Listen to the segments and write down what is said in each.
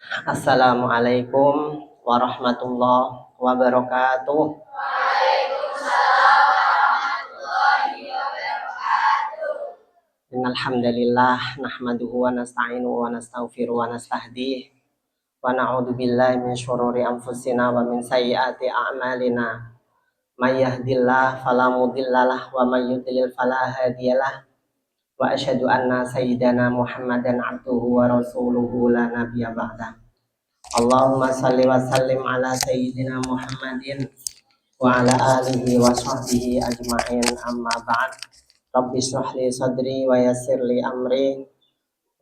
Assalamualaikum warahmatullahi wabarakatuh. Innal hamdalillah nahmaduhu wa nasta'inuhu wa nastaghfiruhu wa nastahdihi wa na'udzu billahi min syururi anfusina wa min sayyiati a'malina. May yahdihillahu fala mudhillalah wa may yudlil fala hadiyalah. Wa asyhadu anna sayyidana Muhammadan abduhu wa rasuluhu la nabiyya ba'dah. Allahumma salli wa sallim ala sayyidina Muhammadin wa ala alihi wa sahbihi ajma'in, amma ba'd. Rabbi shrah li sadri wa yassir li amri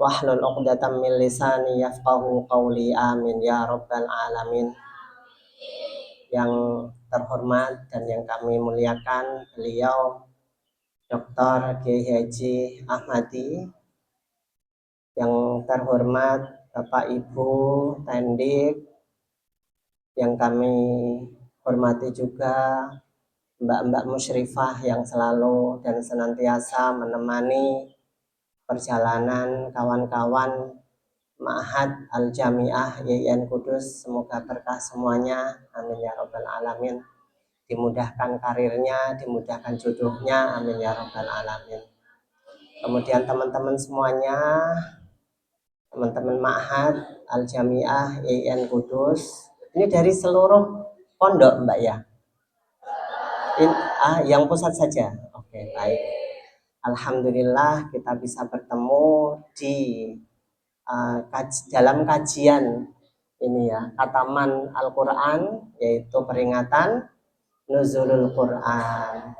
wahlul 'uqdatam min lisani yafqahu qawli, amin ya rabbal alamin. Yang terhormat dan yang kami muliakan beliau Dr. Kiai Haji Ahmadi, yang terhormat Bapak Ibu Tendik, yang kami hormati juga mbak-mbak musyrifah yang selalu dan senantiasa menemani perjalanan kawan-kawan Ma'had Al-Jami'ah YIN Kudus. Semoga berkah semuanya, amin ya rabbal alamin. Dimudahkan karirnya, dimudahkan jodohnya, amin ya rabbal alamin. Kemudian teman-teman semuanya, teman-teman Ma'had Al-Jami'ah YIN Kudus, ini dari seluruh pondok mbak ya? Yang pusat saja. Oke, baik. Alhamdulillah kita bisa bertemu di dalam kajian ini ya, Khataman Al-Quran, yaitu peringatan Nuzulul Quran.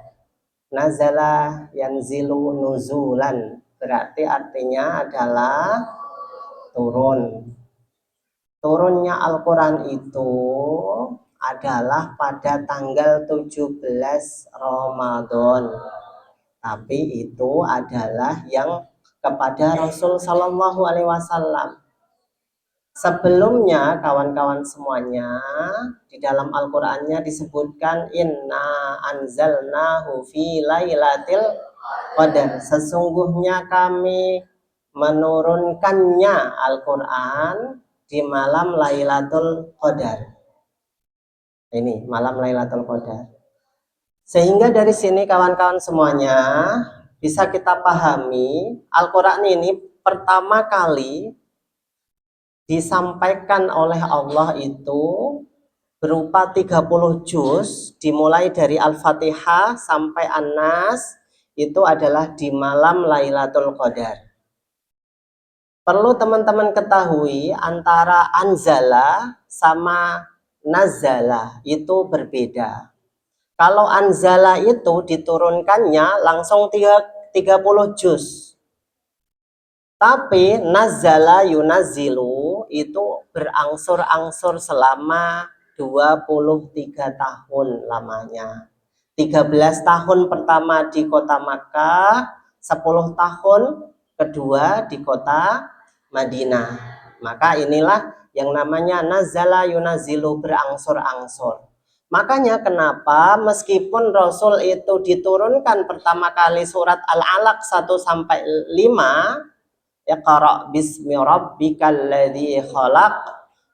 Nazala yanzilu nuzulan, berarti artinya adalah turun. Turunnya Al-Quran itu adalah pada tanggal 17 Ramadan. Tapi itu adalah yang kepada Rasul Shallallahu Alaihi Wasallam. Sebelumnya kawan-kawan semuanya, di dalam Al-Qur'annya disebutkan inna anzalnahu fi lailatul qadar. Sesungguhnya kami menurunkannya Al-Qur'an di malam Lailatul Qadar. Ini malam Lailatul Qadar. Sehingga dari sini kawan-kawan semuanya bisa kita pahami Al-Quran ini pertama kali disampaikan oleh Allah itu berupa 30 juz, dimulai dari Al-Fatihah sampai An-Nas, itu adalah di malam Lailatul Qadar. Perlu teman-teman ketahui antara anzala sama nazala itu berbeda. Kalau anzala itu diturunkannya langsung 30 juz. Tapi nazala yunazilu itu berangsur-angsur selama 23 tahun lamanya. 13 tahun pertama di kota Makkah, 10 tahun kedua di kota Madinah. Maka inilah yang namanya nazala yunazilu, berangsur-angsur. Makanya kenapa meskipun Rasul itu diturunkan pertama kali surat Al-Alaq 1 sampai 5, Iqra bismi rabbikal ladzi khalaq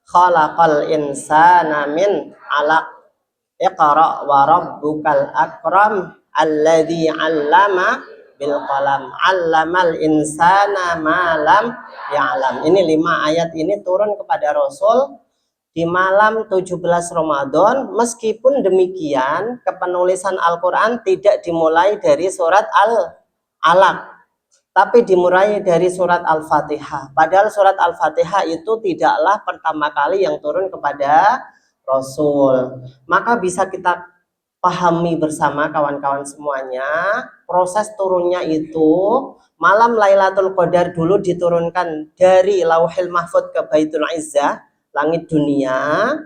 khalaqal insana min 'alaq Iqra wa rabbukal akram alladzi 'allama bil qalam 'allamal insana ma lam ya'lam. Ini 5 ayat ini turun kepada Rasul di malam 17 Ramadan. Meskipun demikian, kepenulisan Al-Quran tidak dimulai dari surat Al-Alaq, tapi dimulai dari surat Al-Fatihah. Padahal surat Al-Fatihah itu tidaklah pertama kali yang turun kepada Rasul. Maka bisa kita pahami bersama kawan-kawan semuanya, proses turunnya itu malam Lailatul Qadar dulu diturunkan dari Lauhil Mahfudz ke Baitul Izzah, langit dunia,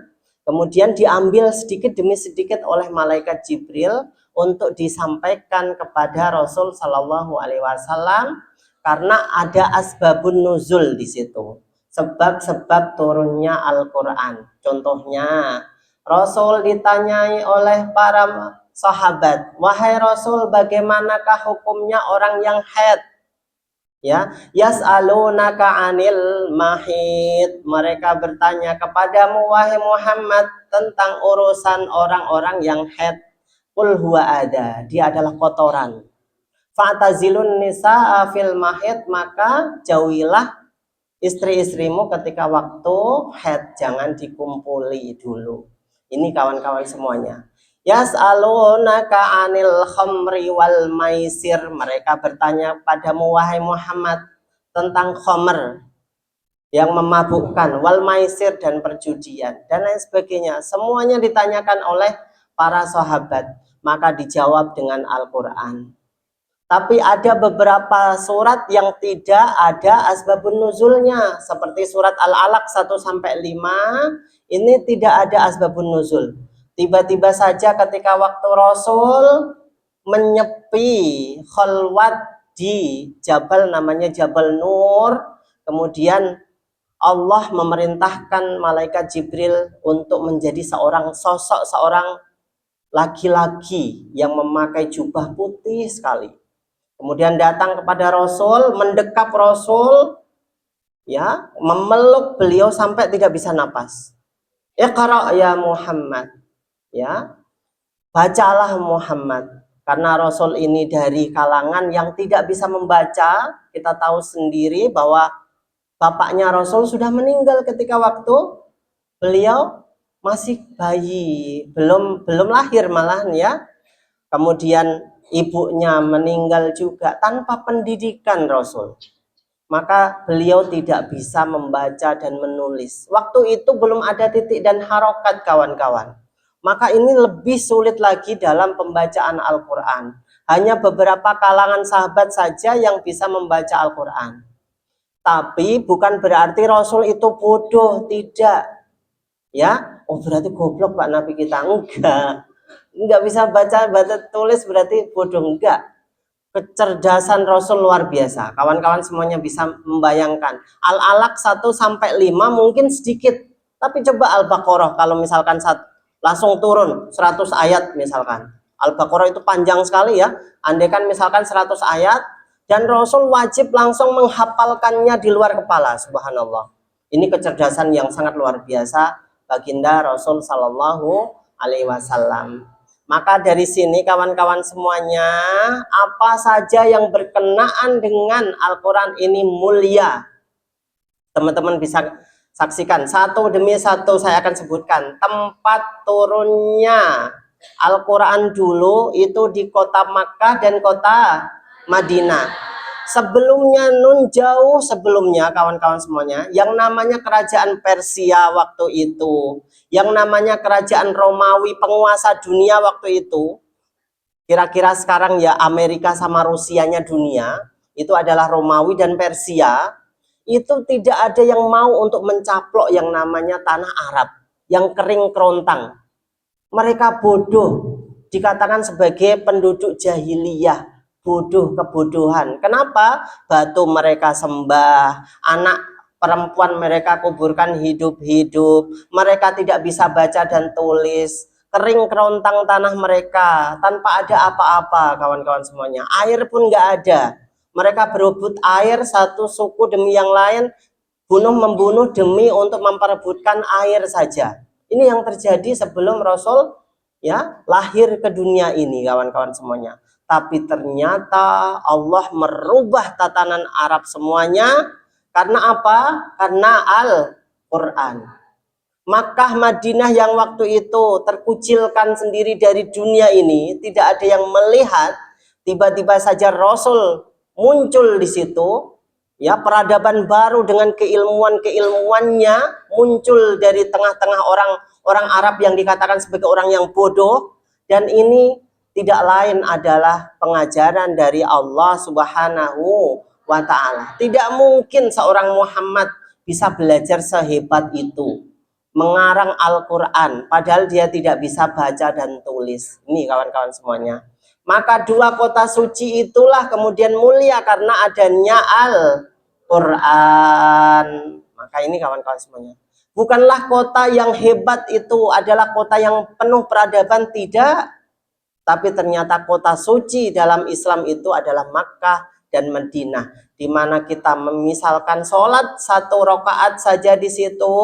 kemudian diambil sedikit demi sedikit oleh malaikat Jibril untuk disampaikan kepada Rasul Shallallahu Alaihi Wasallam, karena ada asbabun nuzul di situ, sebab-sebab turunnya Al-Quran. Contohnya, Rasul ditanyai oleh para sahabat, wahai Rasul, bagaimanakah hukumnya orang yang haid? Ya, yas'alunaka 'anil mahid. Mereka bertanya kepadamu wahai Muhammad tentang urusan orang-orang yang haid. Qul huwa ada, dia adalah kotoran. Fa'tazilun nisaa fil mahid, maka jauhilah istri-istrimu ketika waktu haid, jangan dikumpuli dulu. Ini kawan-kawan semuanya. Yas'alunaka 'anil khamri wal maisir, mereka bertanya padamu wahai Muhammad tentang khamr yang memabukkan, wal maisir dan perjudian dan lain sebagainya. Semuanya ditanyakan oleh para sahabat, maka dijawab dengan Al-Qur'an. Tapi ada beberapa surat yang tidak ada asbabun nuzulnya, seperti surat Al-Alaq 1 sampai 5 ini tidak ada asbabun nuzul. Tiba-tiba saja ketika waktu Rasul menyepi khalwat di jabal namanya Jabal Nur, kemudian Allah memerintahkan malaikat Jibril untuk menjadi seorang sosok, seorang laki-laki yang memakai jubah putih sekali. Kemudian datang kepada Rasul, mendekap Rasul, ya, memeluk beliau sampai tidak bisa napas. Iqra ya Muhammad, ya, bacalah Muhammad. Karena Rasul ini dari kalangan yang tidak bisa membaca, kita tahu sendiri bahwa bapaknya Rasul sudah meninggal ketika waktu beliau masih bayi, belum lahir malahan ya. Kemudian ibunya meninggal juga tanpa pendidikan Rasul. Maka beliau tidak bisa membaca dan menulis. Waktu itu belum ada titik dan harokat kawan-kawan. Maka ini lebih sulit lagi dalam pembacaan Al-Quran. Hanya beberapa kalangan sahabat saja yang bisa membaca Al-Quran. Tapi bukan berarti Rasul itu bodoh, tidak. Ya, oh berarti goblok Pak Nabi kita. Enggak bisa baca tulis berarti bodoh, enggak. Kecerdasan Rasul luar biasa. Kawan-kawan semuanya bisa membayangkan. Al-Alaq 1 sampai 5 mungkin sedikit, tapi coba Al-Baqarah kalau misalkan langsung turun 100 ayat misalkan. Al-Baqarah itu panjang sekali ya. Andaikan misalkan 100 ayat dan Rasul wajib langsung menghafalkannya di luar kepala, subhanallah. Ini kecerdasan yang sangat luar biasa baginda Rasul Sallallahu Alaihi Wasallam. Maka dari sini kawan-kawan semuanya, apa saja yang berkenaan dengan Al-Quran ini mulia. Teman-teman bisa saksikan satu demi satu, saya akan sebutkan tempat turunnya Al-Quran dulu itu di kota Makkah dan kota Madinah. Sebelumnya, nun jauh sebelumnya kawan-kawan semuanya, yang namanya kerajaan Persia waktu itu, yang namanya kerajaan Romawi penguasa dunia waktu itu, kira-kira sekarang ya Amerika sama Rusianya dunia, itu adalah Romawi dan Persia. Itu tidak ada yang mau untuk mencaplok yang namanya tanah Arab yang kering kerontang. Mereka bodoh, dikatakan sebagai penduduk jahiliyah, bodoh, kebodohan. Kenapa? Batu mereka sembah, anak perempuan mereka kuburkan hidup-hidup, mereka tidak bisa baca dan tulis, kering kerontang tanah mereka, tanpa ada apa-apa kawan-kawan semuanya. Air pun nggak ada. Mereka berebut air satu suku demi yang lain, bunuh-membunuh demi untuk memperebutkan air saja. Ini yang terjadi sebelum Rasul ya lahir ke dunia ini kawan-kawan semuanya. Tapi ternyata Allah merubah tatanan Arab semuanya karena apa? Karena Al-Quran. Makkah Madinah yang waktu itu terkucilkan sendiri dari dunia ini, tidak ada yang melihat, tiba-tiba saja Rasul muncul di situ. Ya, peradaban baru dengan keilmuannya muncul dari tengah-tengah orang Arab yang dikatakan sebagai orang yang bodoh, dan ini tidak lain adalah pengajaran dari Allah Subhanahu wa Ta'ala. Tidak mungkin seorang Muhammad bisa belajar sehebat itu, mengarang Al-Quran, padahal dia tidak bisa baca dan tulis. Ini kawan-kawan semuanya. Maka dua kota suci itulah kemudian mulia karena adanya Al-Quran. Maka ini kawan-kawan semuanya. Bukanlah kota yang hebat itu adalah kota yang penuh peradaban, tidak. Tapi ternyata kota suci dalam Islam itu adalah Makkah dan Madinah, di mana kita misalkan sholat 1 rakaat saja di situ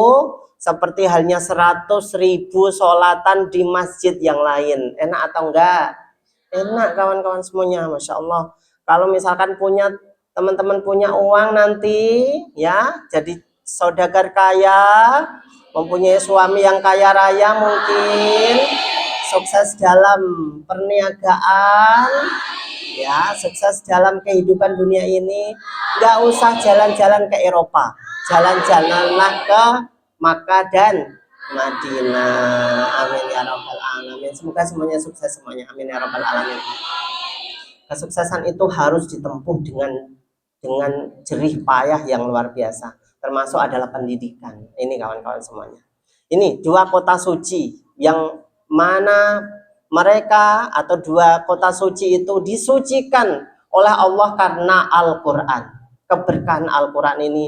seperti halnya 100.000 sholatan di masjid yang lain. Enak atau enggak? Enak kawan-kawan semuanya, Masya Allah. Kalau misalkan teman-teman punya uang nanti ya, jadi saudagar kaya, mempunyai suami yang kaya raya, mungkin sukses dalam perniagaan, ya, sukses dalam kehidupan dunia ini, nggak usah jalan-jalan ke Eropa, jalan-jalanlah ke Makkah dan Madinah. Amin ya rabbal alamin. Semoga semuanya sukses semuanya. Amin ya rabbal alamin. Kesuksesan itu harus ditempuh dengan jerih payah yang luar biasa. Termasuk adalah pendidikan. Ini kawan-kawan semuanya. Ini 2 kota suci yang mana mereka atau 2 kota suci itu disucikan oleh Allah karena Al-Quran. Keberkahan Al-Quran ini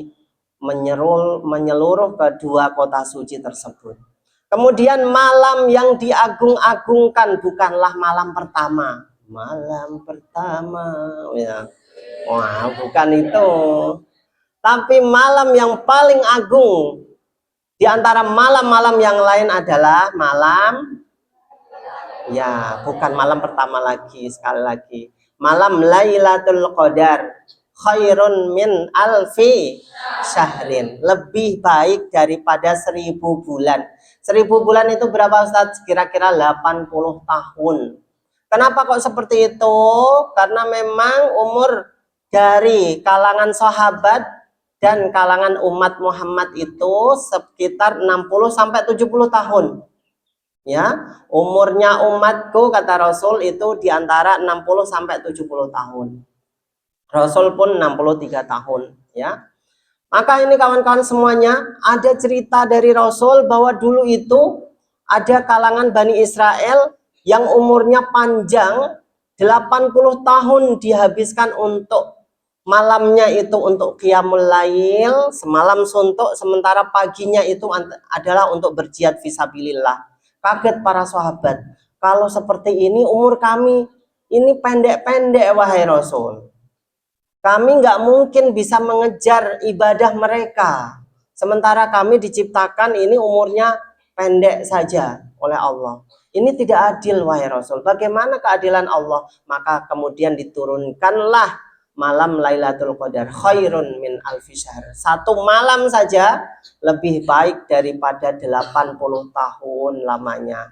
menyeluruh ke 2 kota suci tersebut. Kemudian malam yang diagung-agungkan bukanlah malam pertama. Malam pertama, ya. Wah, bukan itu. Tapi malam yang paling agung di antara malam-malam yang lain adalah malam, ya, bukan malam pertama lagi, sekali lagi. Malam Lailatul Qadar khairun min alfi syahrin. Lebih baik daripada 1000 bulan. 1000 bulan itu berapa Ustaz? Kira-kira 80 tahun. Kenapa kok seperti itu? Karena memang umur dari kalangan sahabat dan kalangan umat Muhammad itu sekitar 60 sampai 70 tahun. Ya, umurnya umatku kata Rasul itu di antara 60 sampai 70 tahun. Rasul pun 63 tahun, ya. Maka ini kawan-kawan semuanya, ada cerita dari Rasul bahwa dulu itu ada kalangan Bani Israel yang umurnya panjang, 80 tahun dihabiskan untuk malamnya itu untuk qiyamul lail, semalam suntuk, sementara paginya itu adalah untuk berjihad fisabilillah. Kaget para sahabat, kalau seperti ini umur kami ini pendek-pendek wahai Rasul. Kami nggak mungkin bisa mengejar ibadah mereka. Sementara kami diciptakan ini umurnya pendek saja oleh Allah. Ini tidak adil wahai Rasul. Bagaimana keadilan Allah? Maka kemudian diturunkanlah malam Lailatul Qadar khairun min alfi syahr. 1 malam saja lebih baik daripada 80 tahun lamanya.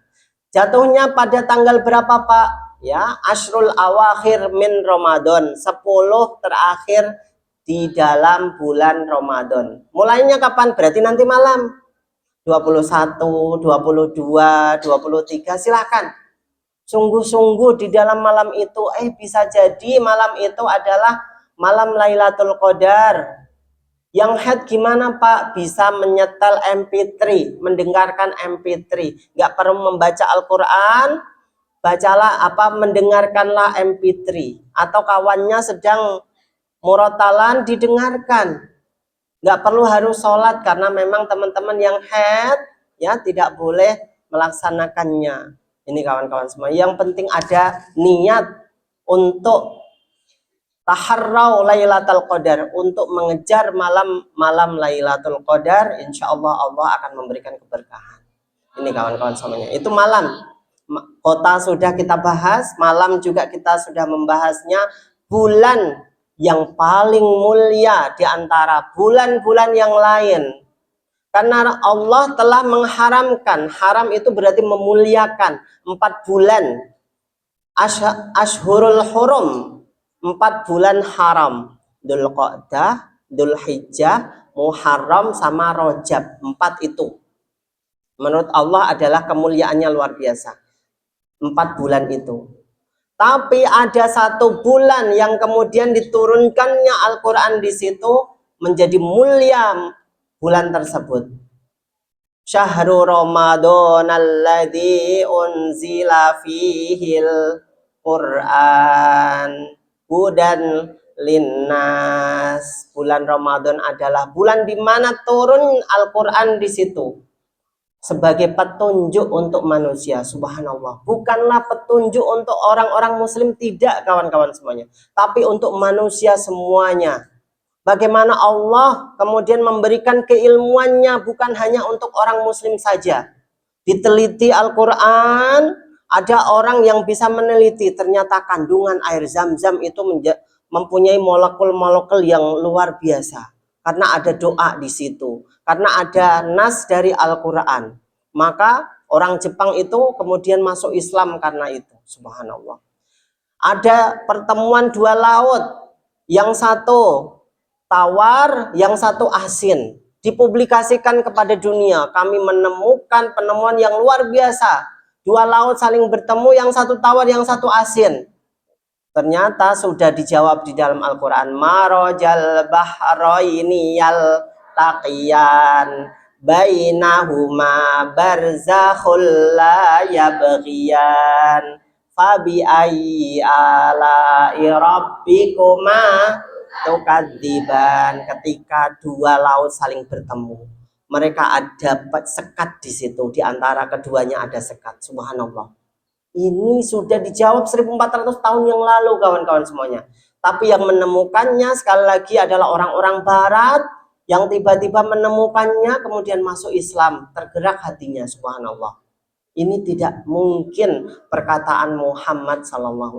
Jatuhnya pada tanggal berapa Pak? Ya, Ashrul Awakhir min Ramadan, 10 terakhir di dalam bulan Ramadan. Mulainya kapan? Berarti nanti malam 21, 22, 23, silakan. Sungguh-sungguh di dalam malam itu bisa jadi malam itu adalah malam Lailatul Qadar. Yang head gimana Pak? Bisa menyetel MP3, mendengarkan MP3. Nggak perlu membaca Al-Quran, bacalah mendengarkanlah MP3. Atau kawannya sedang murotalan, didengarkan. Nggak perlu harus sholat karena memang teman-teman yang head ya tidak boleh melaksanakannya. Ini kawan-kawan semua. Yang penting ada niat untuk taharrau Lailatul Qadar, untuk mengejar malam Lailatul Qadar. Insya Allah Allah akan memberikan keberkahan. Ini kawan-kawan semuanya. Itu malam. Kota sudah kita bahas, malam juga kita sudah membahasnya. Bulan yang paling mulia di antara bulan-bulan yang lain. Karena Allah telah mengharamkan, haram itu berarti memuliakan 4 bulan. Ashhurul Hurum, 4 bulan haram. Dzulqa'dah, Dzulhijjah, Muharram sama Rajab. 4 itu menurut Allah adalah kemuliaannya luar biasa. 4 bulan itu. Tapi ada 1 bulan yang kemudian diturunkannya Al-Quran di situ menjadi mulia bulan tersebut. Syahrul Ramadan alladzi unzila fihil Quran hudan linnas. Bulan Ramadan adalah bulan di mana turun Al-Quran di situ. sebagai petunjuk untuk manusia. Subhanallah, bukanlah petunjuk untuk orang-orang muslim, tidak kawan-kawan semuanya, tapi untuk manusia semuanya. Bagaimana Allah kemudian memberikan keilmuannya bukan hanya untuk orang muslim saja. Diteliti Al-Quran, ada orang yang bisa meneliti, ternyata kandungan air zam-zam itu mempunyai molekul-molekul yang luar biasa. Karena ada doa di situ, karena ada nas dari Al-Quran. Maka orang Jepang itu kemudian masuk Islam karena itu. Subhanallah. Ada pertemuan dua laut, yang satu tawar, yang satu asin, dipublikasikan kepada dunia. Kami menemukan penemuan yang luar biasa, dua laut saling bertemu, yang satu tawar, yang satu asin. Ternyata sudah dijawab di dalam Al-Quran. Marojal bahroini yal taqiyan bainahuma barzakhul la yabghiyan fabi ayyi ala'i rabbikuma tukadziban. Ketika dua laut saling bertemu, mereka ada sekat di situ, di antara keduanya ada sekat. Subhanallah. Ini sudah dijawab 1400 tahun yang lalu kawan-kawan semuanya. Tapi yang menemukannya sekali lagi adalah orang-orang barat yang tiba-tiba menemukannya kemudian masuk Islam, tergerak hatinya. Subhanallah. Ini tidak mungkin perkataan Muhammad SAW.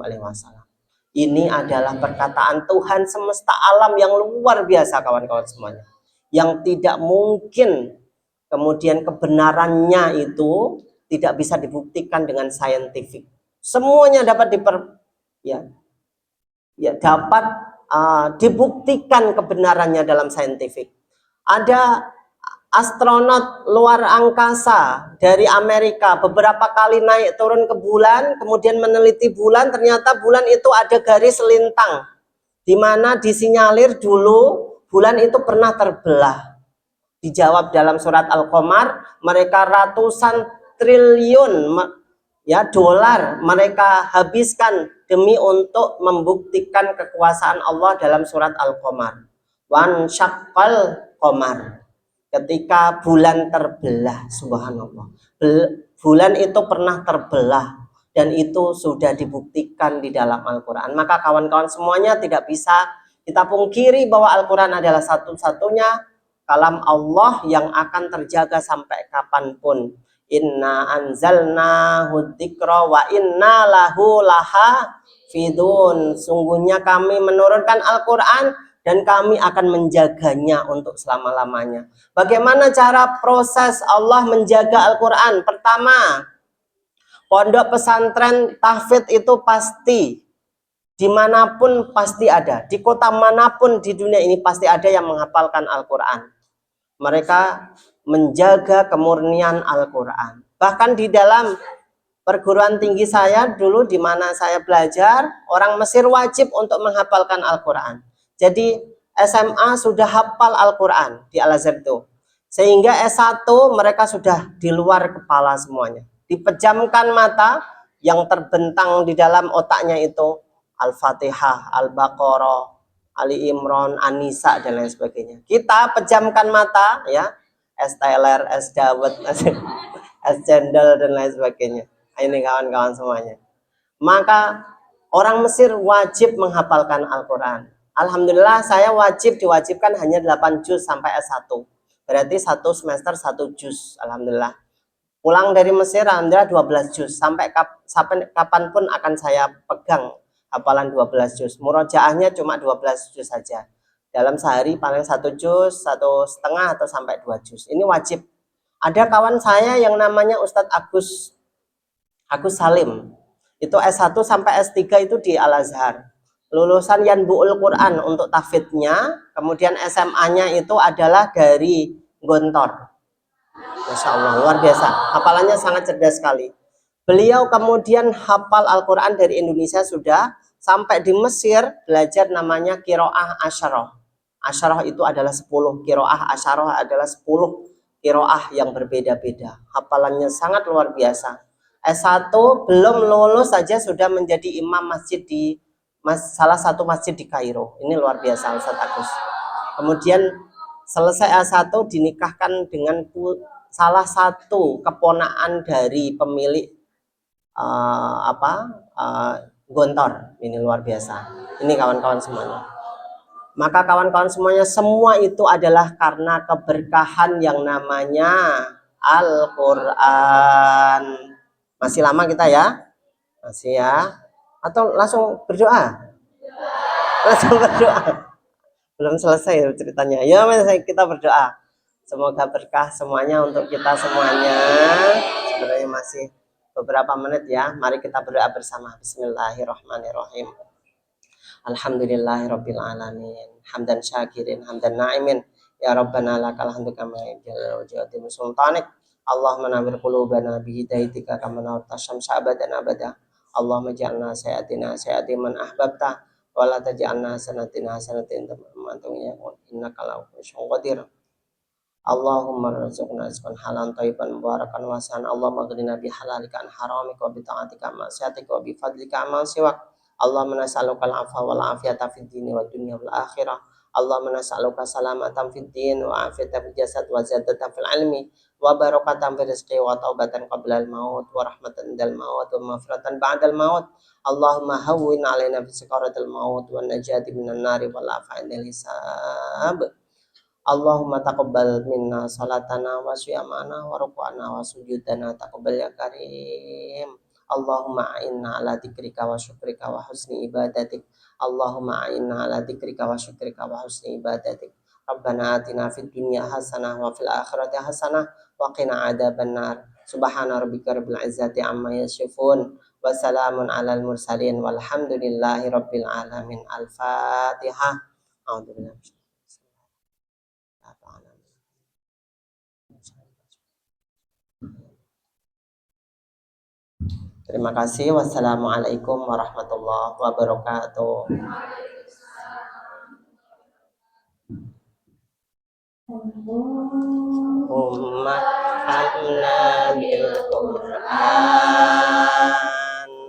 Ini adalah perkataan Tuhan semesta alam yang luar biasa kawan-kawan semuanya. Yang tidak mungkin kemudian kebenarannya itu tidak bisa dibuktikan dengan saintifik. Semuanya dapat dapat dibuktikan kebenarannya dalam saintifik. Ada astronot luar angkasa dari Amerika beberapa kali naik turun ke bulan, kemudian meneliti bulan, ternyata bulan itu ada garis lintang, di mana disinyalir dulu bulan itu pernah terbelah. Dijawab dalam surat Al-Qamar, mereka ratusan triliun dolar mereka habiskan demi untuk membuktikan kekuasaan Allah dalam surat Al-Qamar. Wan syaqqal qamar. Ketika bulan terbelah, subhanallah. Bulan itu pernah terbelah dan itu sudah dibuktikan di dalam Al-Qur'an. Maka kawan-kawan semuanya tidak bisa kita pungkiri bahwa Al-Qur'an adalah satu-satunya kalam Allah yang akan terjaga sampai kapanpun. Inna anzalnahu dzikra wa inna lahu lahafidun. Sungguhnya kami menurunkan Al-Quran dan kami akan menjaganya untuk selama-lamanya. Bagaimana cara proses Allah menjaga Al-Quran? Pertama, pondok pesantren tahfidz itu pasti, dimanapun pasti ada, di kota manapun di dunia ini pasti ada yang menghafalkan Al-Quran. Mereka menjaga kemurnian Al-Quran. Bahkan di dalam perguruan tinggi saya dulu, di mana saya belajar, orang Mesir wajib untuk menghafalkan Al-Quran. Jadi SMA sudah hafal Al-Quran di Al-Azhar itu. Sehingga S1 mereka sudah di luar kepala semuanya. Dipejamkan mata, yang terbentang di dalam otaknya itu Al-Fatihah, Al-Baqarah, Ali Imran, An-Nisa dan lain sebagainya. Kita pejamkan mata ya, es teler, es dawet, es cendol dan lain sebagainya. Ini kawan-kawan semuanya. Maka orang Mesir wajib menghafalkan Al-Quran. Alhamdulillah saya diwajibkan hanya 8 juz sampai S1. Berarti satu semester 1 juz. Alhamdulillah. Pulang dari Mesir alhamdulillah 12 juz. Sampai kapanpun akan saya pegang hafalan 12 juz. Murojaahnya cuma 12 juz saja. Dalam sehari paling 1 juz, 1,5 atau sampai 2 juz. Ini wajib. Ada kawan saya yang namanya Ustadz Agus Salim. Itu S1 sampai S3 itu di Al-Azhar. Lulusan Yanbu'ul Quran untuk tahfidznya. Kemudian SMA-nya itu adalah dari Gontor. Masya Allah, luar biasa. Hafalannya sangat cerdas sekali. Beliau kemudian hafal Al-Quran dari Indonesia sudah, sampai di Mesir belajar namanya Qiraah Asyarah. Asyarah itu adalah 10, Qiraah Asyarah adalah 10 Qiraah yang berbeda-beda. Hafalannya sangat luar biasa. S1 belum lulus saja sudah menjadi imam masjid di salah satu masjid di Kairo. Ini luar biasa Ustadz Agus. Kemudian Selesai S1 dinikahkan dengan salah satu keponakan dari pemilik Gontor. Ini luar biasa. Ini kawan-kawan semuanya. Maka kawan-kawan semuanya, semua itu adalah karena keberkahan yang namanya Al-Quran. Masih lama kita ya? Masih ya? Atau langsung berdoa? Langsung berdoa? Belum selesai ceritanya. Ya, kita berdoa. Semoga berkah semuanya untuk kita semuanya. Sebenarnya masih beberapa menit ya. Mari kita berdoa bersama. Bismillahirrahmanirrahim. Alhamdulillahirabbil alamin. Hamdan syakirin, hamdan na'imin. Ya Rabbana lakal hamdu kama yajal wajhati sultanik. Allahumma nawwir qulubana bi hidayatika kama nawwarta syamsa abadan abada. Allahumma ja'alna sayatina sayati man ahbabta wa la taj'alna sanatina sanatin tamatunya innaka la qadir. Allahumma rzuqna rizqan halalan thayyiban mubarakan wasi'an. Allahumma aghnina bi halalika an haramika wa bi ta'atika ma syatika wa bi fadlika ma siwak. Allahumma nas'aluka al-'afwa wal 'afiyata fid dini wad dunya wal akhirah. Allahumma nas'aluka salamatan fid din wa 'afiyatan fil jasad wa ziyadatan fil 'ilmi wa barakatan fil rizqi wa taubatan qabla al-maut wa rahmatan indal maut wa maghfiratan ba'dal maut. Allahumma hawwin 'alaina fi sakaratil maut wa najati minan nari wal afa'il hisab. Allahumma taqabbal minna salatana wa siyamana wa ruku'ana wa sujudana taqabbal ya karim. Allahumma a'inna ala dzikrika wa syukrika wa husni ibadatik. Allahumma a'inna ala dzikrika wa syukrika wa husni ibadatik. Rabbana atina fid dunya hasanah wa fil akhirati hasanah wa qina adzabannar. Subhana rabbika rabbil izzati amma yasifun wa salamun alal mursalin walhamdulillahi rabbil alamin. Al-Fatihah. A'udzubillahi. Terima kasih. Wassalamualaikum warahmatullahi wabarakatuh. Umma hamna bil Qur'an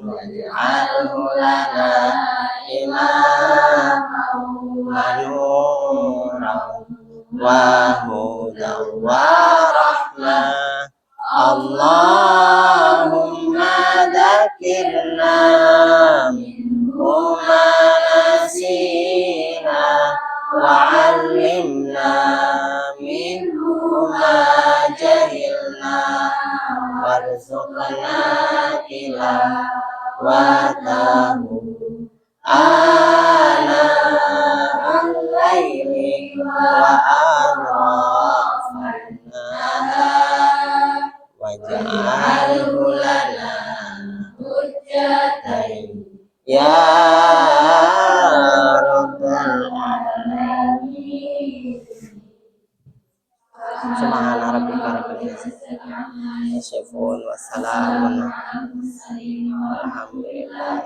waj'alhu lana imaman wa nuran wa hudan wa rahmah. Allahumma dzakirna minhu ma nasina wa 'allimna minhu ma jahilna warzuqna tilawatahu ana al-laili wa atrafan waj'alhu lana hujjatain ya rabbal alamin. Subhana rabbika rabbil izzati amma yasifun wa salamun alhamdulillah.